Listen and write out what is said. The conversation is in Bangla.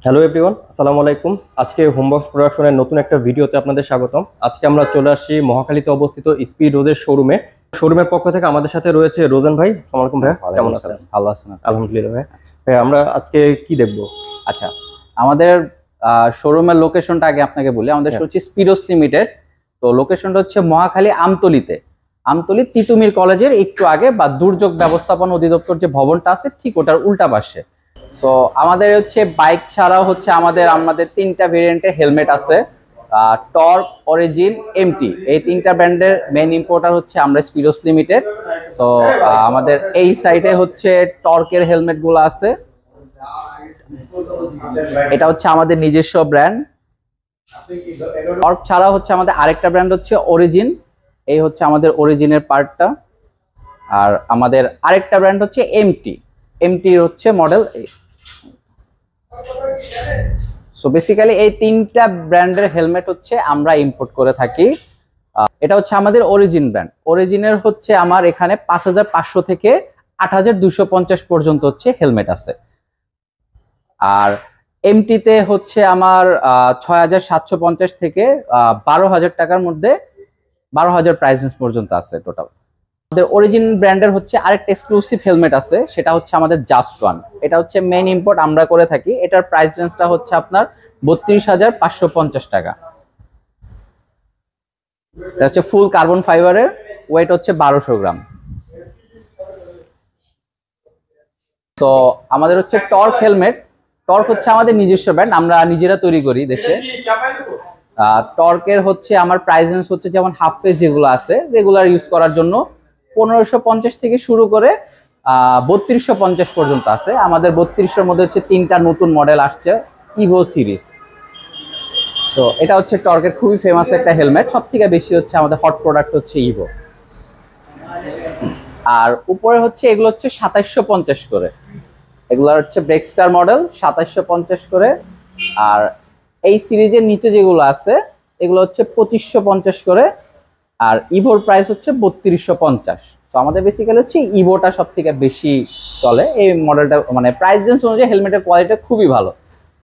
হ্যালো এভরিওয়ান, আসসালামু আলাইকুম। আজকে হোমবক্স প্রোডাকশনের নতুন একটা ভিডিওতে আপনাদের স্বাগতম। আজকে আমরা চলে আসছি মহাখালীতে অবস্থিত স্পিড রোজের শোরুমের পক্ষ থেকে আমাদের সাথে রয়েছে রোজন ভাই। আসসালামু আলাইকুম ভাই, কেমন আছেন? ভালো আছেন? আলহামদুলিল্লাহ ভাই। ভাই আমরা আজকে কি দেখবো? আচ্ছা, আমাদের শোরুমের লোকেশনটা আগে আপনাকে বলি। আমাদের হচ্ছে স্পিডোস লিমিটেড। তো লোকেশনটা হচ্ছে মহাখালী আমতলী তিতুমির কলেজের একটু আগে বা দুর্যোগ ব্যবস্থাপনা অধিদপ্তর যে ভবনটা আছে ঠিক ওটার উল্টা পাশে। সো আমাদের হচ্ছে বাইক ছাড়াও হচ্ছে আমাদের তিনটা ভেরিয়েন্টের হেলমেট আছে, টর্ক, অরিজিন, এমটি। এই তিনটা ব্র্যান্ডের মেইন ইম্পোর্টার হচ্ছে আমরা স্পিডোস লিমিটেড। সো আমাদের এই সাইডে হচ্ছে টর্কের হেলমেট গুলো আছে। এটা হচ্ছে আমাদের নিজস্ব ব্র্যান্ড। টর্ক ছাড়া হচ্ছে আমাদের আরেকটা ব্র্যান্ড হচ্ছে অরিজিন। এই হচ্ছে আমাদের অরিজিনের পার্টটা। আর আমাদের আরেকটা ব্র্যান্ড হচ্ছে এমটি হচ্ছে মডেল। সো বেসিক্যালি এই তিনটা ব্র্যান্ডের হেলমেট হচ্ছে আমরা ইম্পোর্ট করে থাকি। এটা হচ্ছে আমাদের অরিজিন ব্র্যান্ড। অরিজিনের হচ্ছে আমার এখানে 5500 থেকে 8250 পর্যন্ত হচ্ছে হেলমেট আছে। আর এমটিতে হচ্ছে আমার 6750 থেকে 12000 টাকার মধ্যে 12000 প্রাইস রেঞ্জ পর্যন্ত আছে টোটাল। আমাদের অরিজিন ব্র্যান্ডের হচ্ছে আরেকটা এক্সক্লুসিভ হেলমেট আছে, সেটা হচ্ছে আমাদের জাস্ট ওয়ান। এটা হচ্ছে মেইন ইম্পোর্ট আমরা করে থাকি। এটার প্রাইস রেঞ্জটা হচ্ছে আপনার 32550 টাকা। এটা হচ্ছে ফুল কার্বন ফাইবারের, ওয়েট হচ্ছে 1200 গ্রাম। তো আমাদের হচ্ছে টর্ক হেলমেট। টর্ক হচ্ছে আমাদের নিজস্ব ব্র্যান্ড, আমরা নিজেরা তৈরি করি দেশে। টর্কের হচ্ছে আমার প্রাইস রেঞ্জ হচ্ছে যেমন হাফ ফেস যেগুলো আছে রেগুলার ইউজ করার জন্য 1550 থেকে শুরু করে 3250 পর্যন্ত আছে। আমাদের 3200 মধ্যে হচ্ছে তিনটা নতুন মডেল আসছে ইভো সিরিজ। সো এটা হচ্ছে টর্কের খুবই ফেমাস একটা হেলমেট। সব থেকে বেশি হচ্ছে আমাদের হট প্রোডাক্ট হচ্ছে ইভো। আর উপরে হচ্ছে এগুলো হচ্ছে 2750 করে। এগুলো হচ্ছে ব্রেকস্টার মডেল, 2750 করে। আর এই সিরিজের নিচে যেগুলো আছে এগুলো হচ্ছে 2550 করে। আর ইভোর প্রাইস হচ্ছে 3250। তো আমাদের বেসিক্যালি হচ্ছে ইভোটা সব থেকে বেশি চলে। এই মডেলটা মানে প্রাইস রেঞ্জ অনুযায়ী হেলমেটের কোয়ালিটি খুবই ভালো।